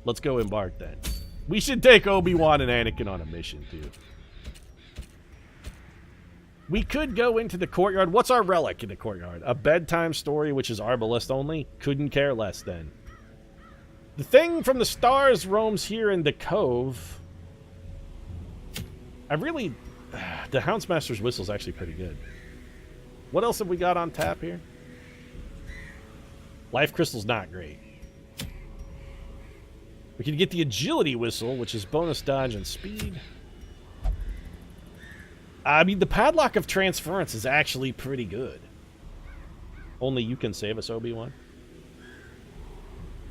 Let's go embark then. We should take Obi-Wan and Anakin on a mission, too. We could go into the courtyard. What's our relic in the courtyard? A bedtime story, which is Arbalest only? Couldn't care less, then. The thing from the stars roams here in the cove. I really... The Houndsmaster's whistle is actually pretty good. What else have we got on tap here? Life Crystal's not great. We can get the Agility Whistle, which is bonus dodge and speed. I mean, the Padlock of Transference is actually pretty good. Only you can save us, Obi-Wan.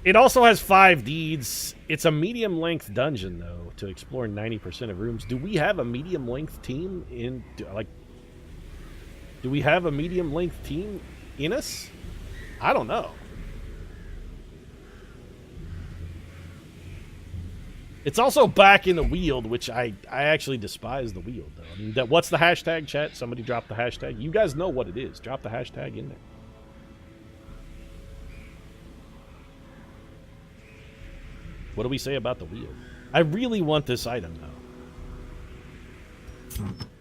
It also has 5 deeds. It's a medium-length dungeon, though, to explore 90% of rooms. Do we have a medium-length team in... Do we have a medium-length team in us? I don't know. It's also back in the Weald, which I actually despise the Weald, though. I mean, what's the hashtag, chat? Somebody drop the hashtag. You guys know what it is. Drop the hashtag in there. What do we say about the Weald? I really want this item,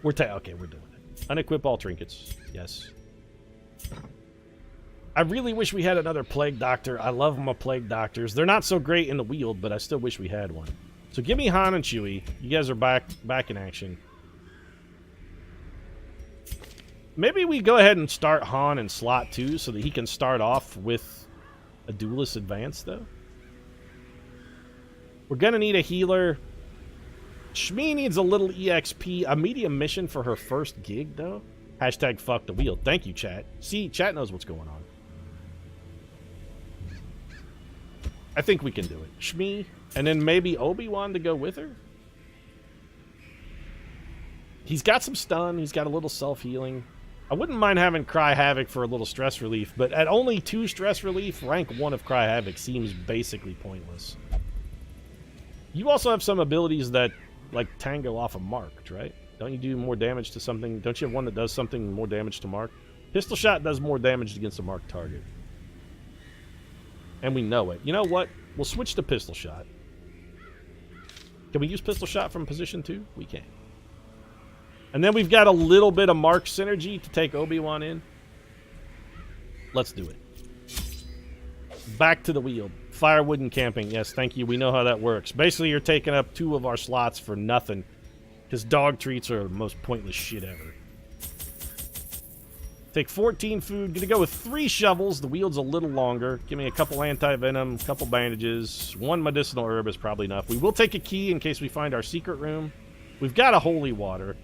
though. Okay, we're doing it. Unequip all trinkets. Yes. I really wish we had another Plague Doctor. I love my Plague Doctors. They're not so great in the Weald, but I still wish we had one. So give me Han and Chewie. You guys are back in action. Maybe we go ahead and start Han in slot 2 so that he can start off with a Duelist Advance, though. We're going to need a healer. Shmi needs a little EXP. A medium mission for her first gig, though. Hashtag fuck the Weald. Thank you, chat. See, chat knows what's going on. I think we can do it. Shmi, and then maybe Obi-Wan to go with her? He's got some stun. He's got a little self-healing. I wouldn't mind having Cry Havoc for a little stress relief, but at only 2 stress relief, rank 1 of Cry Havoc seems basically pointless. You also have some abilities that, like, tango off of marked, right? Don't you do more damage to something? Don't you have one that does something more damage to mark? Pistol Shot does more damage against a marked target. And we know it. You know what? We'll switch to Pistol Shot. Can we use Pistol Shot from position 2? We can. And then we've got a little bit of mark synergy to take Obi-Wan in. Let's do it. Back to the Weald. Firewood and camping. Yes, thank you. We know how that works. Basically, you're taking up 2 of our slots for nothing. Because dog treats are the most pointless shit ever. Take 14 food. Gonna go with 3 shovels. The Weald's a little longer. Give me a couple anti-venom, a couple bandages. 1 medicinal herb is probably enough. We will take a key in case we find our secret room. We've got a holy water.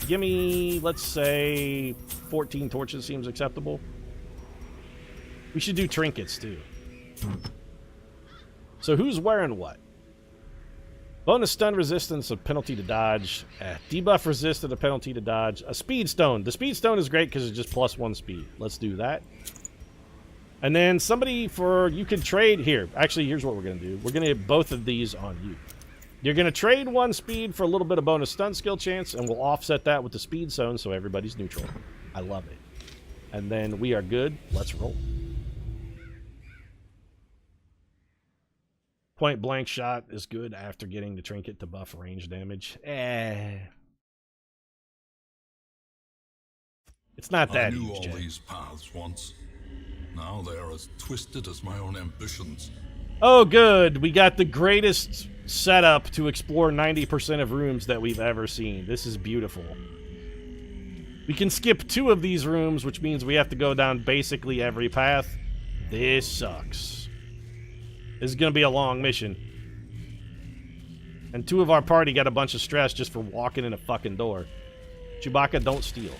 Give me, let's say, 14 torches seems acceptable. We should do trinkets, too. So who's wearing what? Bonus stun resistance, a penalty to dodge. Debuff resisted, a penalty to dodge. A speed stone. The speed stone is great because it's just +1 speed. Let's do that. And then somebody for... You can trade... Here. Actually, here's what we're going to do. We're going to hit both of these on you. You're going to trade 1 speed for a little bit of bonus stun skill chance, and we'll offset that with the speed zone so everybody's neutral. I love it. And then we are good. Let's roll. Point blank shot is good after getting the trinket to buff range damage. It's not that I knew huge, all these paths once. Now they are as twisted as my own ambitions. Oh, good. We got the greatest setup to explore 90% of rooms that we've ever seen. This is beautiful. We can skip 2 of these rooms, which means we have to go down basically every path. This sucks. This is going to be a long mission. And 2 of our party got a bunch of stress just for walking in a fucking door. Chewbacca, don't steal.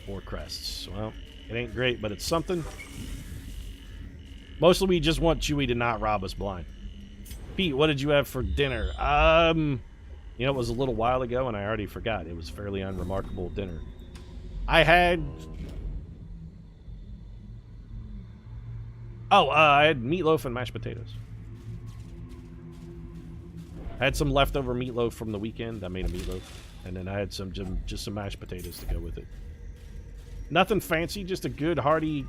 4 crests. Well, it ain't great, but it's something. Mostly we just want Chewie to not rob us blind. Pete, what did you have for dinner? You know, it was a little while ago, and I already forgot. It was a fairly unremarkable dinner. I had... I had meatloaf and mashed potatoes. I had some leftover meatloaf from the weekend. I made a meatloaf. And then I had just some mashed potatoes to go with it. Nothing fancy, just a good, hearty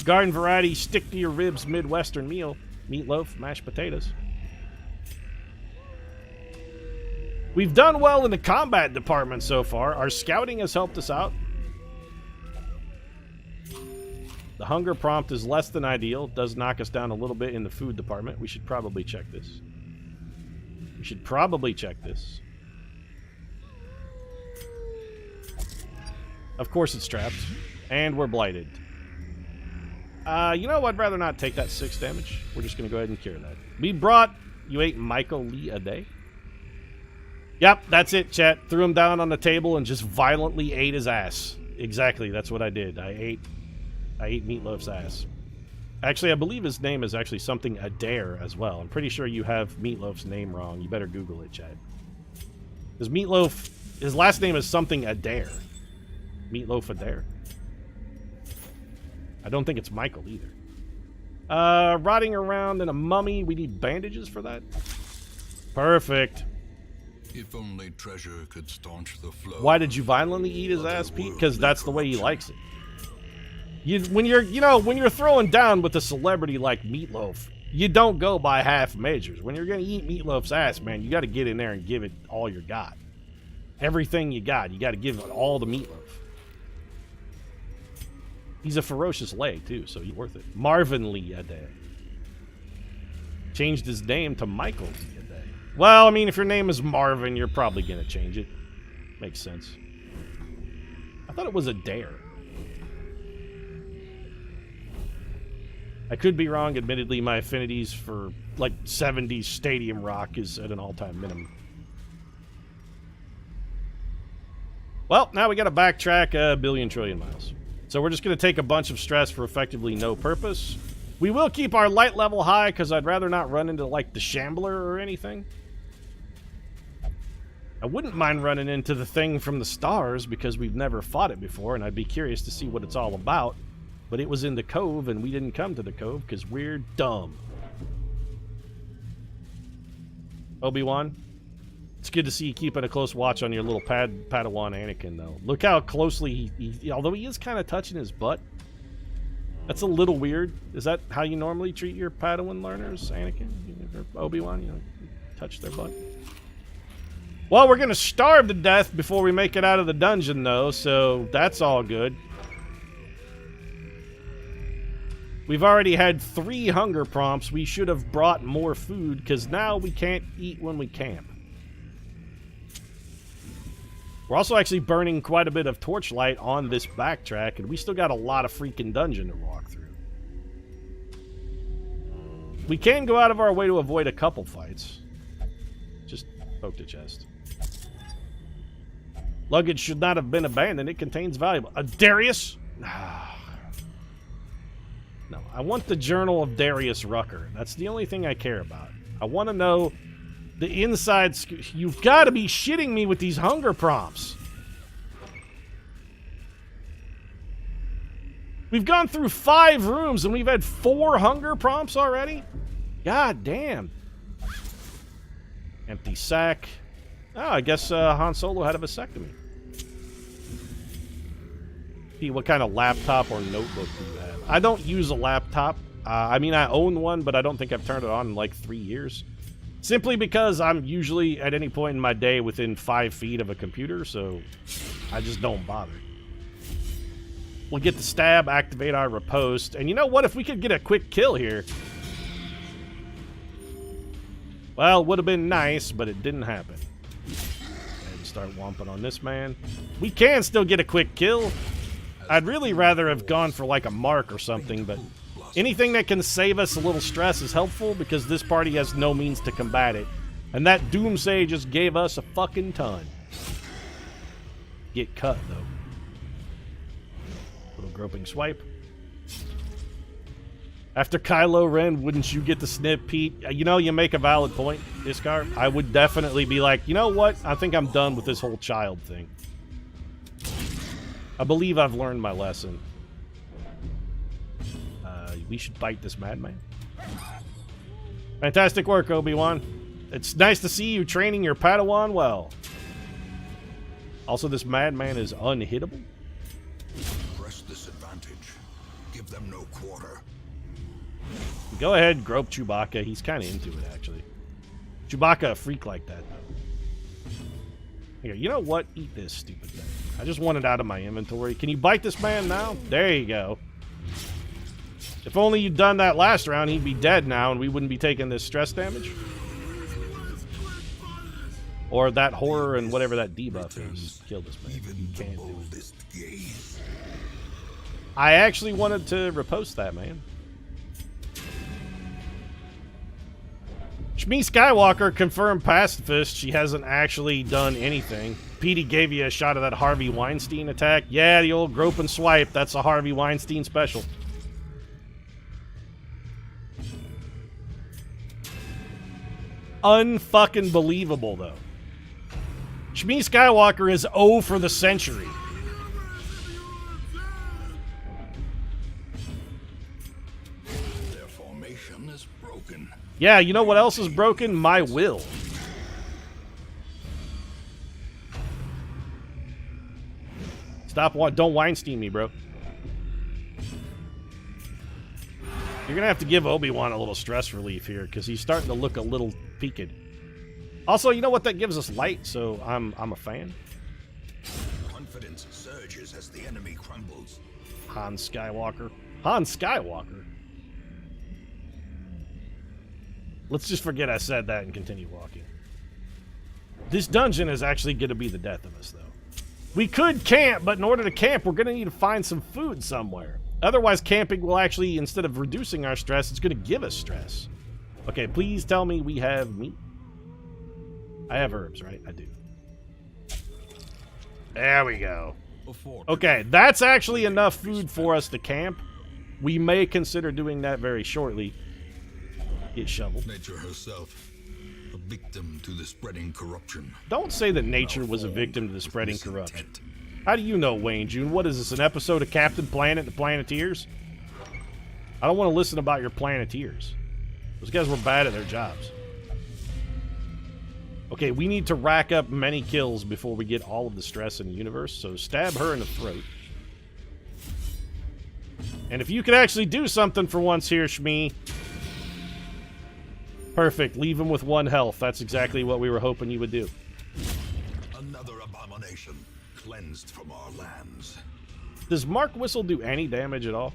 Garden variety, stick to your ribs Midwestern meal. Meatloaf, mashed potatoes. We've done well in the combat department so far. Our scouting has helped us out. The hunger prompt is less than ideal. Does knock us down a little bit in the food department. We should probably check this. We should probably check this. Of course it's trapped. And we're blighted. You know, I'd rather not take that 6 damage. We're just going to go ahead and cure that. We brought... You ate Michael Lee a day? Yep, that's it, chat. Threw him down on the table and just violently ate his ass. Exactly, that's what I did. I ate Meatloaf's ass. Actually, I believe his name is actually something Adair as well. I'm pretty sure you have Meatloaf's name wrong. You better Google it, chat. Because Meatloaf... His last name is something Adair. Meatloaf Adair. I don't think it's Michael either. Rotting around in a mummy. We need bandages for that. Perfect. If only treasure could staunch the flow. Why did you violently eat his ass, Pete? Because that's the way he likes it. When you're throwing down with a celebrity like Meatloaf, you don't go by half measures. When you're gonna eat Meatloaf's ass, man, you got to get in there and give it all you got. Everything you got to give it all the Meatloaf. He's a ferocious lay, too, so he's worth it. Marvin Lee Adair. Changed his name to Michael Lee Adair. Well, I mean, if your name is Marvin, you're probably going to change it. Makes sense. I thought it was Adair. I could be wrong. Admittedly, my affinities for, like, 70s stadium rock is at an all-time minimum. Well, now we got to backtrack a billion trillion miles. So we're just going to take a bunch of stress for effectively no purpose. We will keep our light level high because I'd rather not run into, like, the Shambler or anything. I wouldn't mind running into the thing from the stars because we've never fought it before, and I'd be curious to see what it's all about. But it was in the cove, and we didn't come to the cove because we're dumb. Obi-Wan? It's good to see you keeping a close watch on your little Padawan Anakin, though. Look how closely although he is kind of touching his butt. That's a little weird. Is that how you normally treat your Padawan learners, Anakin? Or Obi-Wan? You know, touch their butt? Well, we're going to starve to death before we make it out of the dungeon, though, so that's all good. We've already had 3 hunger prompts. We should have brought more food, because now we can't eat when we camp. We're also actually burning quite a bit of torchlight on this backtrack, and we still got a lot of freaking dungeon to walk through. We can go out of our way to avoid a couple fights. Just poke the chest. Luggage should not have been abandoned. It contains valuable... Darius? No, I want the Journal of Darius Rucker. That's the only thing I care about. I want to know... The inside... You've got to be shitting me with these hunger prompts. We've gone through 5 rooms and we've had 4 hunger prompts already? God damn. Empty sack. Oh, I guess Han Solo had a vasectomy. See, what kind of laptop or notebook do you have? I don't use a laptop. I mean, I own one, but I don't think I've turned it on in like 3 years. Simply because I'm usually, at any point in my day, within 5 feet of a computer, so I just don't bother. We'll get the stab, activate our riposte, and you know what? If we could get a quick kill here... Well, it would have been nice, but it didn't happen. And start whomping on this man. We can still get a quick kill. I'd really rather have gone for like a mark or something, but... Anything that can save us a little stress is helpful because this party has no means to combat it. And that Doomsay just gave us a fucking ton. Get cut, though. Little groping swipe. After Kylo Ren, wouldn't you get the snip, Pete? You know, you make a valid point, Iskar. I would definitely be like, you know what? I think I'm done with this whole child thing. I believe I've learned my lesson. We should bite this madman. Fantastic work, Obi-Wan. It's nice to see you training your Padawan well. Also, this madman is unhittable. Press this advantage. Give give them no quarter. Go ahead, grope Chewbacca. He's kind of into it, actually. Chewbacca a freak like that, though. Here, you know what? Eat this stupid thing. I just want it out of my inventory. Can you bite this man now? There you go. If only you'd done that last round, he'd be dead now, and we wouldn't be taking this stress damage. Or that horror and whatever that debuff is. Kill this man. You can't do it. I actually wanted to repost that, man. Shmi Skywalker confirmed pacifist. She hasn't actually done anything. Petey gave you a shot of that Harvey Weinstein attack. Yeah, the old grope and swipe. That's a Harvey Weinstein special. Unfucking believable, though. Shmi Skywalker is 0 for the century. Their formation is broken. Yeah, you know what else is broken? My will. Don't Weinstein me, bro. You're gonna have to give Obi-Wan a little stress relief here, because he's starting to look a little peaked. Also, you know what? That gives us light, so I'm a fan. Confidence surges as the enemy crumbles. Han Skywalker. Han Skywalker? Let's just forget I said that and continue walking. This dungeon is actually going to be the death of us, though. We could camp, but in order to camp, we're going to need to find some food somewhere. Otherwise, camping will actually, instead of reducing our stress, it's going to give us stress. Okay, please tell me we have meat. I have herbs, right? I do. There we go. Okay, that's actually enough food for us to camp. We may consider doing that very shortly. Get shoveled. Nature herself, a victim to the spreading corruption. Don't say that nature was a victim to the spreading corruption. How do you know, Wayne June? What is this, an episode of Captain Planet and the Planeteers? I don't want to listen about your Planeteers. Those guys were bad at their jobs. Okay, we need to rack up many kills before we get all of the stress in the universe, so stab her in the throat. And if you could actually do something for once here, Shmi. Perfect. Leave him with 1 health. That's exactly what we were hoping you would do. Another abomination cleansed from our lands. Does Mark Whistle do any damage at all?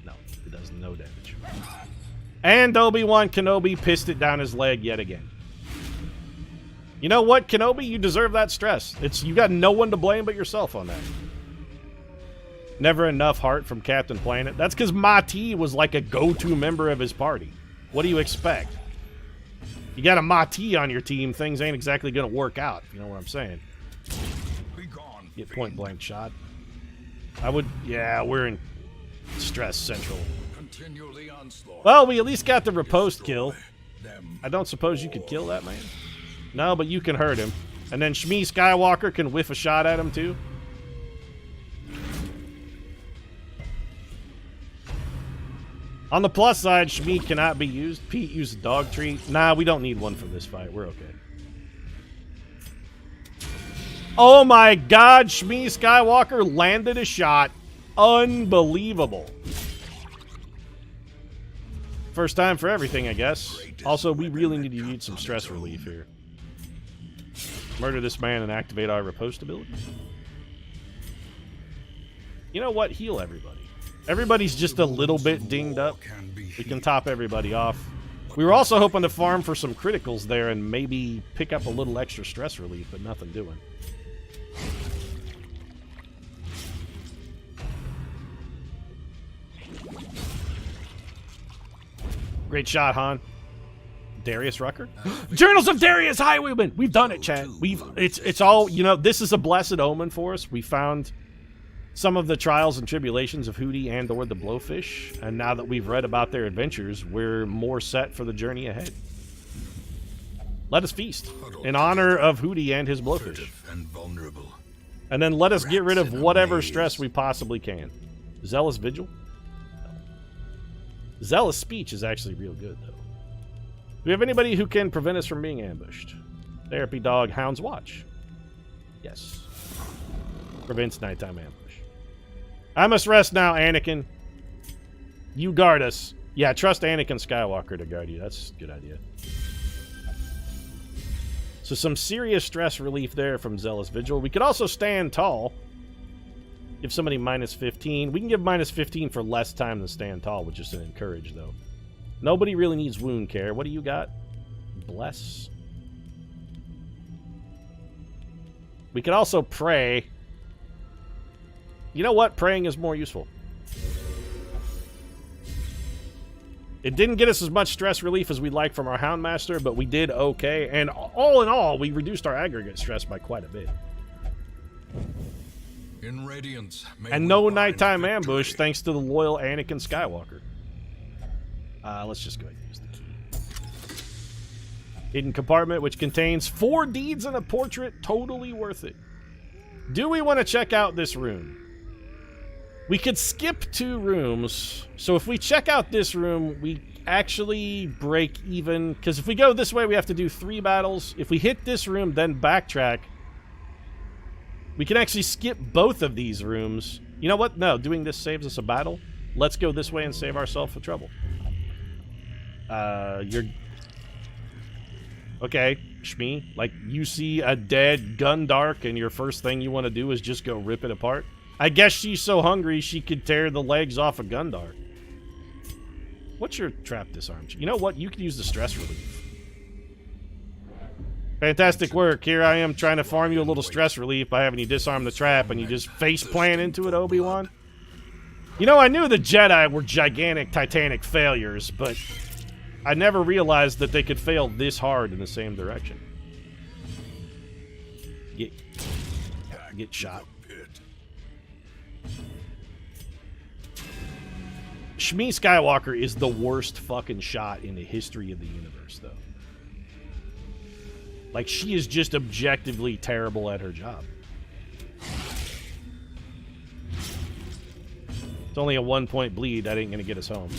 No, it does no damage. And Obi-Wan Kenobi pissed it down his leg yet again. You know what, Kenobi? You deserve that stress. You got no one to blame but yourself on that. Never enough heart from Captain Planet. That's because Ma-Ti was like a go-to member of his party. What do you expect? You got a Ma-Ti on your team, things ain't exactly going to work out, if you know what I'm saying. Get point-blank shot. I would... Yeah, we're in stress central. Well, we at least got the riposte kill. I don't suppose you could kill that man? No, but you can hurt him. And then Shmi Skywalker can whiff a shot at him, too. On the plus side, Shmi cannot be used. Pete used a dog treat. Nah, we don't need one for this fight. We're okay. Oh my god, Shmi Skywalker landed a shot. Unbelievable. First time for everything, I guess. Also, we really need to use some stress relief here. Murder this man and activate our riposte ability. You know what? Heal everybody. Everybody's just a little bit dinged up. We can top everybody off. We were also hoping to farm for some criticals there and maybe pick up a little extra stress relief, but nothing doing. Great shot, Han. Darius Rucker? Journals of Darius Highwayman! We've done it, Chad. It's all, you know, this is a blessed omen for us. We found some of the trials and tribulations of Hootie and or the Blowfish, and now that we've read about their adventures, we're more set for the journey ahead. Let us feast in honor of Hootie and his Blowfish. And then let us get rid of whatever stress we possibly can. Zealous Vigil? No. Zealous Speech is actually real good, though. Do we have anybody who can prevent us from being ambushed? Therapy Dog, Hound's Watch. Yes. Prevents nighttime ambush. I must rest now, Anakin. You guard us. Yeah, trust Anakin Skywalker to guard you. That's a good idea. So some serious stress relief there from Zealous Vigil. We could also stand tall. Give somebody minus 15. We can give minus 15 for less time than stand tall, which is an encourage, though. Nobody really needs wound care. What do you got? Bless. We could also pray. You know what? Praying is more useful. It didn't get us as much stress relief as we'd like from our Houndmaster, but we did okay. And all in all, we reduced our aggregate stress by quite a bit. In Radiance, and no nighttime ambush thanks to the loyal Anakin Skywalker. Let's just go ahead and use the key. Hidden compartment, which contains 4 deeds and a portrait. Totally worth it. Do we want to check out this room? We could skip 2 rooms. So if we check out this room, we actually break even. Because if we go this way, we have to do 3 battles. If we hit this room, then backtrack, we can actually skip both of these rooms. You know what? No, doing this saves us a battle. Let's go this way and save ourselves the trouble. You're... Okay, Shmi. Like, you see a dead Gundark, and your first thing you want to do is just go rip it apart? I guess she's so hungry she could tear the legs off a Gundark. What's your trap disarm? You know what? You can use the stress relief. Fantastic work. Here I am trying to farm you a little stress relief by having you disarm the trap, and you just face plant into it, Obi-Wan. You know, I knew the Jedi were gigantic, titanic failures, but I never realized that they could fail this hard in the same direction. Get shot. Shmi Skywalker is the worst fucking shot in the history of the universe, though. Like, she is just objectively terrible at her job. It's only a 1-point bleed. That ain't gonna get us home.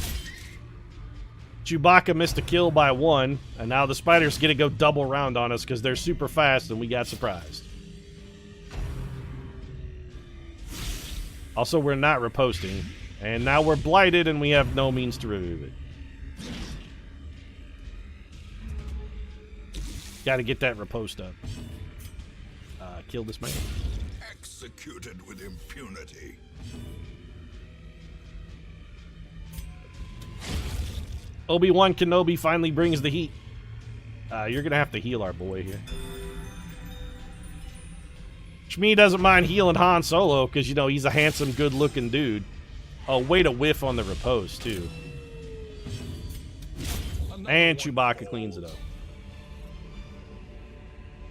Chewbacca missed a kill by 1, and now the spiders get to go double round on us because they're super fast and we got surprised. Also, we're not reposting, and now we're blighted and we have no means to remove it. Gotta get that riposte up. Kill this man. Executed with impunity. Obi-Wan Kenobi finally brings the heat. You're gonna have to heal our boy here. Shmi doesn't mind healing Han Solo because, you know, he's a handsome, good-looking dude. Oh, way to whiff on the riposte, too. And Chewbacca cleans it up.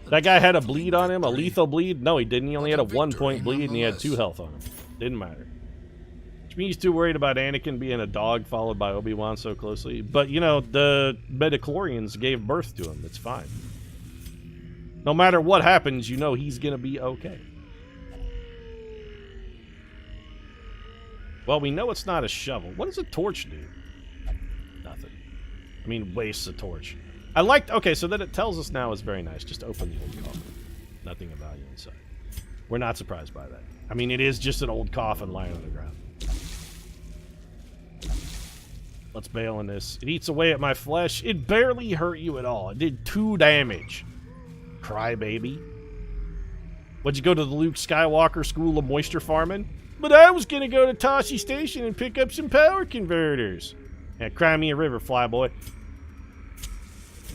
That guy had a bleed on him, a lethal bleed? No, he didn't. He only had a 1-point bleed, and he had 2 health on him. Didn't matter. Shmi's too worried about Anakin being a dog followed by Obi-Wan so closely. But, you know, the midichlorians gave birth to him. It's fine. No matter what happens, you know he's going to be okay. Well, we know it's not a shovel. What does a torch do? Nothing. I mean, wastes a torch. I liked... Okay, so that it tells us now is very nice. Just open the old coffin. Nothing of value inside. We're not surprised by that. I mean, it is just an old coffin lying on the ground. Let's bail on this. It eats away at my flesh. It barely hurt you at all. It did 2 damage. Crybaby. What'd you go to the Luke Skywalker School of Moisture Farming? But I was gonna go to Tashi Station and pick up some power converters. Yeah, cry me a river, flyboy.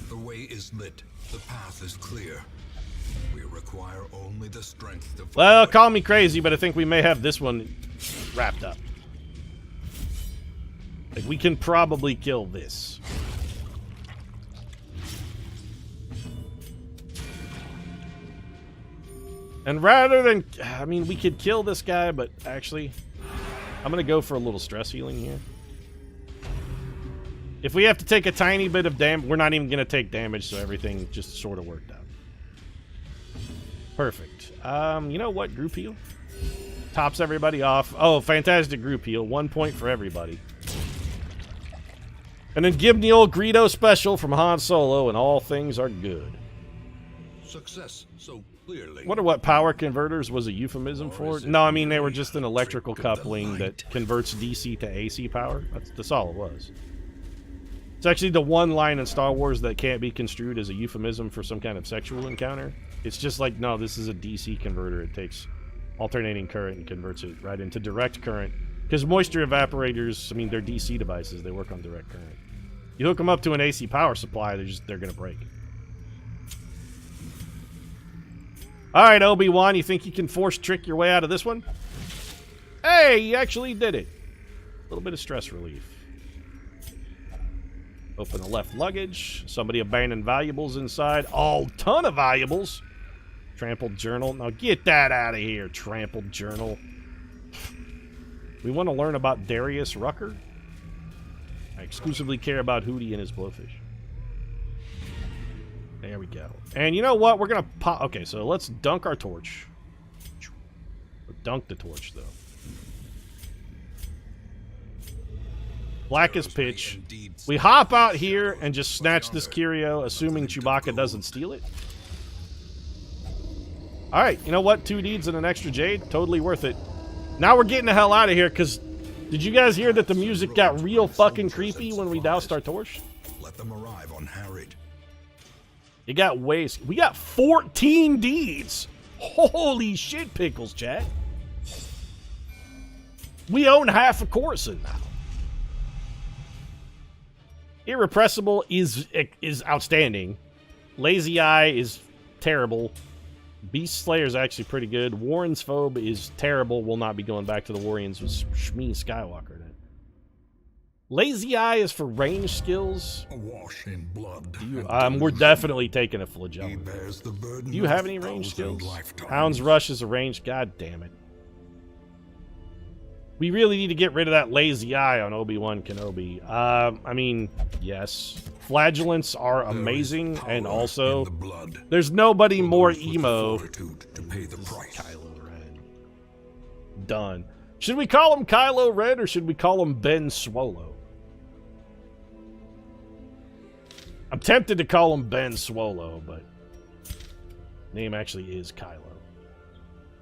The way is lit. The path is clear. We require only the strength to... Well, call me crazy, but I think we may have this one wrapped up. Like, we can probably kill this. And rather than... I mean, we could kill this guy, but actually... I'm going to go for a little stress healing here. If we have to take a tiny bit of damage... We're not even going to take damage, so everything just sort of worked out. Perfect. You know what? Group heal? Tops everybody off. Oh, fantastic group heal. 1 point for everybody. And then give him the old Greedo special from Han Solo, and all things are good. Success. So Clearly. Wonder what power converters was a euphemism for? No, I mean they were just an electrical coupling that converts DC to AC power. That's all it was. It's actually the one line in Star Wars that can't be construed as a euphemism for some kind of sexual encounter. It's just like, no, this is a DC converter. It takes alternating current and converts it right into direct current. Because moisture evaporators, I mean, they're DC devices. They work on direct current. You hook them up to an AC power supply, they're going to break. All right, Obi-Wan, you think you can force trick your way out of this one? Hey, you actually did it. A little bit of stress relief. Open the left luggage. Somebody abandoned valuables inside. Oh, ton of valuables. Trampled journal. Now get that out of here, trampled journal. We want to learn about Darius Rucker. I exclusively care about Hootie and his blowfish. There we go. And you know what? We're going to pop... Okay, so let's dunk our torch. Dunk the torch, though. Black as pitch. We hop out here and just snatch this curio, assuming Chewbacca doesn't steal it. Alright, you know what? 2 deeds and an extra jade. Totally worth it. Now we're getting the hell out of here, because... Did you guys hear that the music got real fucking creepy when we doused our torch? Let them arrive unharried. It got way... We got 14 deeds! Holy shit, pickles, chat. We own half of Coruscant now. Irrepressible is outstanding. Lazy Eye is terrible. Beast Slayer is actually pretty good. Warren's Phobe is terrible. We'll not be going back to the Warriors with Shmi Skywalker then. Lazy Eye is for range skills. Awash in blood. We're definitely taking a flagellum. Do you have any range skills? Hound's Rush is a range. God damn it. We really need to get rid of that Lazy Eye on Obi-Wan Kenobi. I mean, yes. Flagellants are amazing, and also, there's nobody more emo to pay the price. Kylo Ren. Done. Should we call him Kylo Ren, or should we call him Ben Swolo? I'm tempted to call him Ben Swolo, but name actually is Kylo.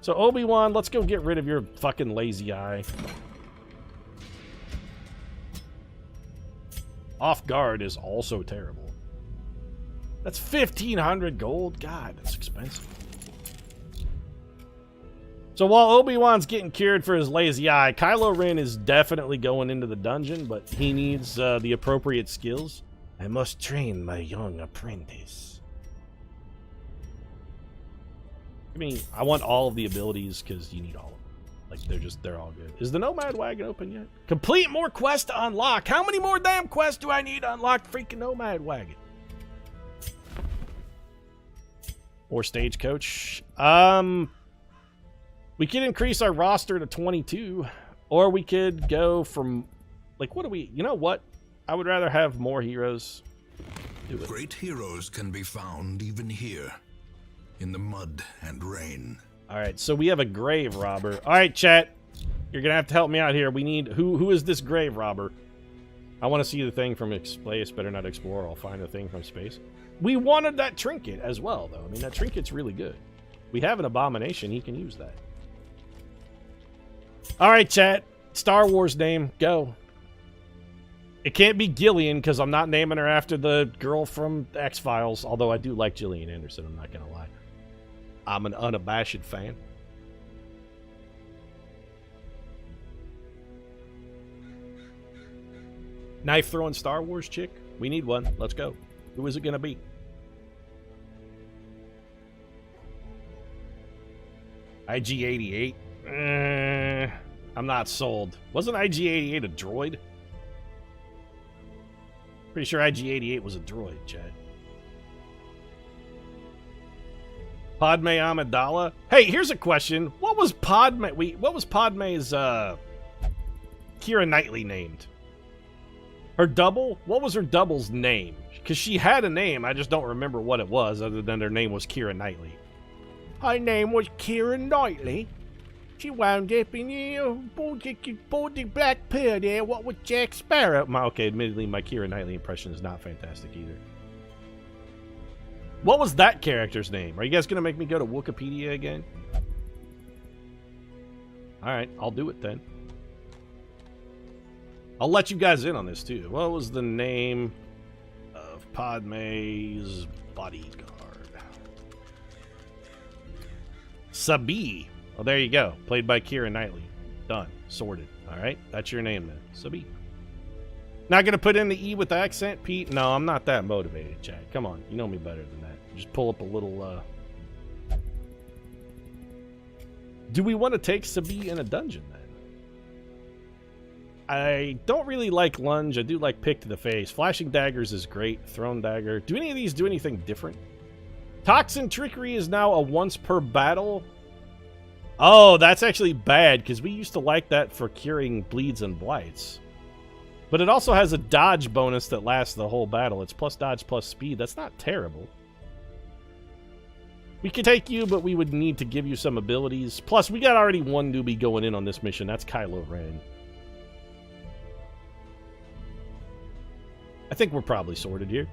So, Obi-Wan, let's go get rid of your fucking Lazy Eye. Off Guard is also terrible. That's 1,500 gold? God, that's expensive. So while Obi-Wan's getting cured for his Lazy Eye, Kylo Ren is definitely going into the dungeon, but he needs the appropriate skills. I must train my young apprentice. I mean, I want all of the abilities because you need all of them. Like, they're all good. Is the Nomad Wagon open yet? Complete more quests to unlock. How many more damn quests do I need to unlock freaking Nomad Wagon? Or Stagecoach. We could increase our roster to 22. Or we could go from... Like, what do we... You know what? I would rather have more heroes. Do it. Great heroes can be found even here. In the mud and rain. Alright, so we have a grave robber. Alright, chat. You're gonna have to help me out here. We need... Who is this grave robber? I want to see the thing from space. Better not explore. I'll find the thing from space. We wanted that trinket as well, though. I mean, that trinket's really good. We have an abomination. He can use that. Alright, chat. Star Wars name. Go. It can't be Gillian, because I'm not naming her after the girl from X-Files. Although I do like Gillian Anderson. I'm not going to lie. I'm an unabashed fan. Knife throwing Star Wars chick? We need one. Let's go. Who is it going to be? IG-88? I'm not sold. Wasn't IG-88 a droid? Pretty sure IG-88 was a droid, Chad. Padme Amidala? Hey, here's a question. What was Padme's Keira Knightley named? Her double? What was her double's name? Because she had a name, I just don't remember what it was, other than her name was Keira Knightley. Her name was Keira Knightley. She wound up in the Black Pearl there, what with Jack Sparrow. Okay, admittedly, my Keira Knightley impression is not fantastic either. What was that character's name? Are you guys going to make me go to Wikipedia again? Alright, I'll do it then. I'll let you guys in on this too. What was the name of Padme's bodyguard? Sabi. Oh, there you go. Played by Keira Knightley. Done. Sorted. Alright, that's your name then. Sabi. Not going to put in the E with the accent, Pete? No, I'm not that motivated, Chad. Come on. You know me better than that. Just pull up a little, Do we want to take Sabi in a dungeon, then? I don't really like lunge. I do like pick to the face. Flashing daggers is great. Thrown dagger. Do any of these do anything different? Toxin trickery is now a once per battle. Oh, that's actually bad, because we used to like that for curing bleeds and blights. But it also has a dodge bonus that lasts the whole battle. It's plus dodge plus speed. That's not terrible. We could take you, but we would need to give you some abilities. Plus, we got already one newbie going in on this mission. That's Kylo Ren. I think we're probably sorted here.